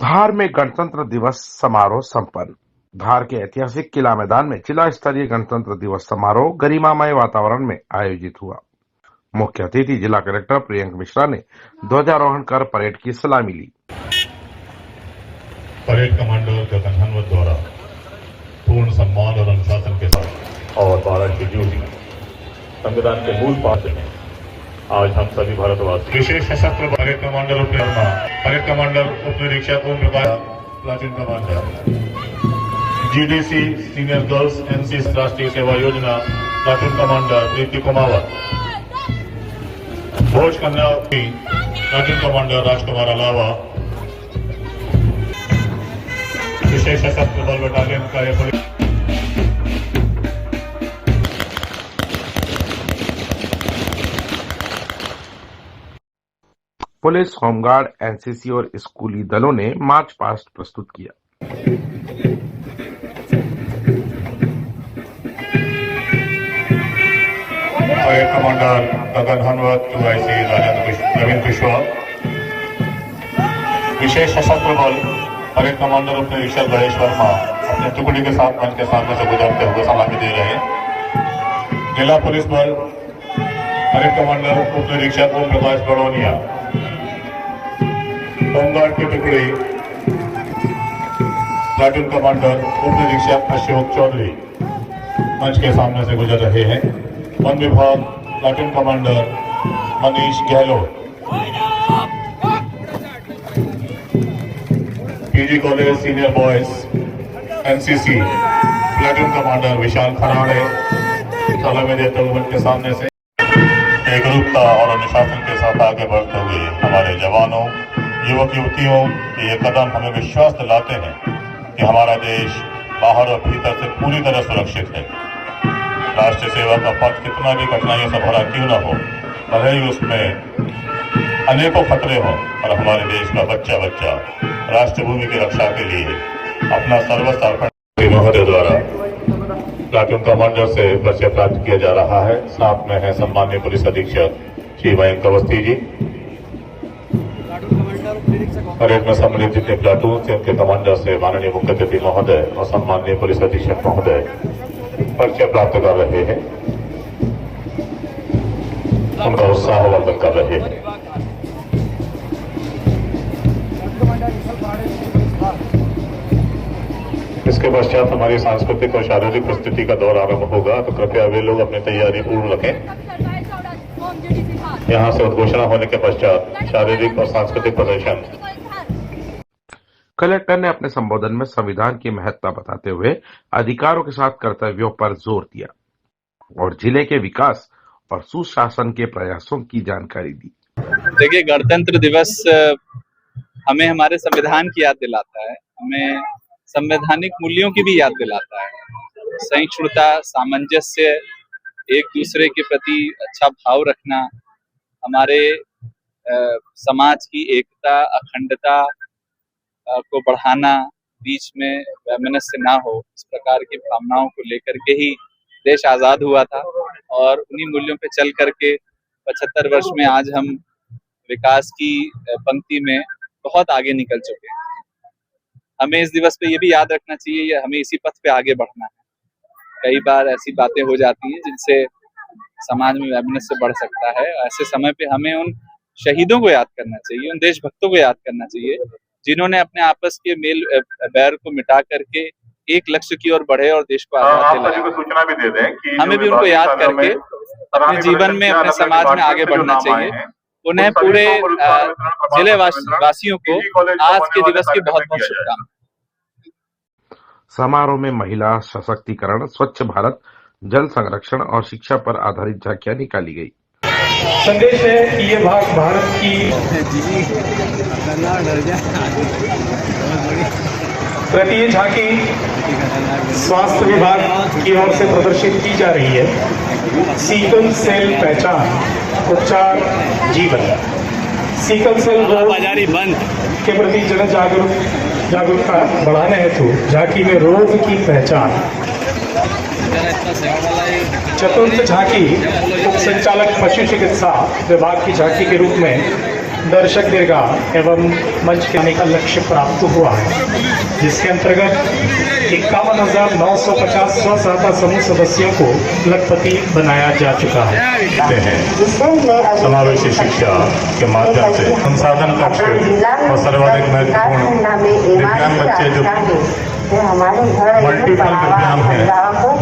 धार में गणतंत्र दिवस समारोह संपन्न। धार के ऐतिहासिक किला मैदान में जिला स्तरीय गणतंत्र दिवस समारोह गरिमामय वातावरण में आयोजित हुआ। मुख्य अतिथि जिला कलेक्टर प्रियंक मिश्रा ने ध्वजारोहण कर परेड की सलामी ली। परेड कमांडर गगन हनवत द्वारा पूर्ण सम्मान और अनुशासन के साथ और 12 शेड्यूल संविधान के मूल पाठ में आज हम सभी भारतवासी विशेष सशस्त्र परेड कमांडर परेड कमांडर उप निरीक्षक Om Prakash, platoon commander GDC senior girls NCC Rashtriya Seva Yojana platoon commander Preeti Kumawat, Bhoj Kanya platoon commander राजकुमार अलावा, विशेष सशस्त्र बल बटालियन का पुलिस, होमगार्ड, एनसीसी और स्कूली दलों ने मार्च पास्ट प्रस्तुत किया। परेड कमांडर गगन हनवत, टूआईसी नवीन कुशवाहा, विशेष सशस्त्र बल परेड कमांडर उप निरीक्षक गणेश वर्मा अपने टुकड़ी के साथ मंच के सामने से गुजरते हुए सलामी दे रहे हैं। जिला पुलिस बल परेड कमांडर उप निरीक्षक ओम प्रकाश बड़ोनिया, होमगार्ड की टुकड़ी प्लाटून कमांडर उप निरीक्षक अशोक चौधरी मंच के सामने से गुजर रहे हैं। वन विभाग platoon commander Manish Gehlot, PG college senior boys NCC platoon commander Vishal Kharade सलामी देते हुए मंच के सामने से एकरूपता और अनुशासन के साथ आगे बढ़ते हुए हमारे जवानों, युवक युवतियों के ये कदम हमें विश्वास दिलाते हैं कि हमारा देश बाहर और भीतर से पूरी तरह सुरक्षित है। राष्ट्र सेवा का पथ कितना भी कठिनाइयों से भरा क्यों न हो, भले ही उसमें अनेकों खतरे हों, पर हमारे देश का बच्चा बच्चा राष्ट्रभूमि की रक्षा के लिए अपना सर्वस्व अर्पण महोदय द्वारा प्लाटून कमांडर से परिचय प्राप्त किया जा रहा है। साथ में है सम्माननीय पुलिस अधीक्षक श्री मयंक अवस्थी जी। परेड में सम्मिलित जितने प्लाटून से उनके कमांडर से माननीय मुख्य अतिथि महोदय और सम्माननीय पुलिस अधीक्षक महोदय परिचय प्राप्त कर रहे हैं, उनका उत्साहवर्धन कर रहे हैं। इसके पश्चात हमारी सांस्कृतिक और शारीरिक प्रस्तुति का दौर आरंभ होगा, तो कृपया वे लोग अपनी तैयारी पूर्ण रखें। यहाँ से उद्घोषणा होने के पश्चात शारीरिक और सांस्कृतिक प्रदर्शन। कलेक्टर ने अपने संबोधन में संविधान की महत्ता बताते हुए अधिकारों के साथ कर्तव्यों पर जोर दिया और जिले के विकास और सुशासन के प्रयासों की जानकारी दी। देखिए, गणतंत्र दिवस हमें हमारे संविधान की याद दिलाता है, हमें संवैधानिक मूल्यों की भी याद दिलाता है। सहिष्णुता, सामंजस्य, एक दूसरे के प्रति अच्छा भाव रखना, हमारे समाज की एकता, अखंडता को बढ़ाना, बीच में वैमनस्य ना हो, इस प्रकार की भावनाओं को लेकर के ही देश आजाद हुआ था और उन्हीं मूल्यों पे चल करके 75 वर्ष में आज हम विकास की पंक्ति में बहुत आगे निकल चुके हैं। हमें इस दिवस पे ये भी याद रखना चाहिए, हमें इसी पथ पे आगे बढ़ना है। कई बार ऐसी बातें हो जाती हैं जिनसे समाज में वैमनस्य बढ़ सकता है। ऐसे समय पे हमें उन शहीदों को याद करना चाहिए, उन देशभक्तों को याद करना चाहिए जिन्होंने अपने आपस के मेल बैर को मिटा करके एक लक्ष्य की ओर बढ़े और देश को आजाद दिलाया। सूचना भी दे दें कि हमें भी उनको याद करके अपने जीवन में, अपने समाज में आगे बढ़ना चाहिए। उन्हें पूरे जिले वासियों को आज के दिवस की बहुत बहुत शुभकामनाएं। समारोह में महिला सशक्तिकरण, स्वच्छ भारत, जल संरक्षण और शिक्षा पर आधारित झांकियां निकाली गई। संदेश है कि ये भाग भारत की तृतीय झांकी स्वास्थ्य विभाग की ओर से प्रदर्शित की जा रही है। सिकल सेल पहचान, उपचार, जीवन। सिकल सेल रोग के प्रति जन जागरूकता बढ़ाने हेतु झांकी में रोग की पहचान। चतुर्थ झांकी उप संचालक पशु चिकित्सा विभाग की झांकी के रूप में दर्शक दीर्घा एवं मंच के आने का लक्ष्य प्राप्त हुआ है, जिसके अंतर्गत 51,950 स्व-सहायता समूह सदस्यों को लखपति बनाया जा चुका है। समावेशी शिक्षा के माध्यम से संसाधन कक्ष और सर्वाधिक महत्वपूर्ण दिव्यांग बच्चे जो हमारे घर मल्टीपल दिव्यांग हैं,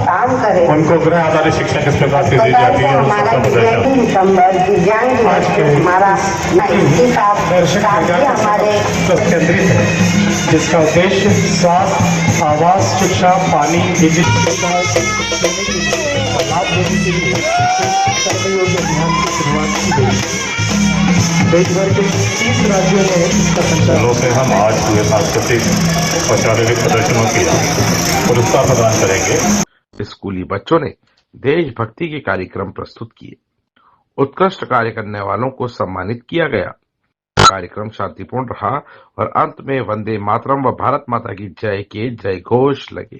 काम करे उनको गृह आधारित शिक्षा किस प्रकार से दी जाती है और उसका प्रदर्शन आज के हमारा दर्शक हमारे केंद्रित है, जिसका उद्देश्य स्वास्थ्य, आवास, शिक्षा, पानी, बिजली लाभ देने के लिए सर्वयोगी अभियान की शुरुआत की गई। देश भर के 30 राज्यों में इसका संचालन जिलों से हम आज हुए सांस्कृतिक और शारीरिक प्रदर्शनों के पुरस्कार प्रदान करेंगे। स्कूली बच्चों ने देशभक्ति के कार्यक्रम प्रस्तुत किए। उत्कृष्ट कार्य करने वालों को सम्मानित किया गया। कार्यक्रम शांतिपूर्ण रहा और अंत में वंदे मातरम व भारत माता की जय के जय घोष लगे।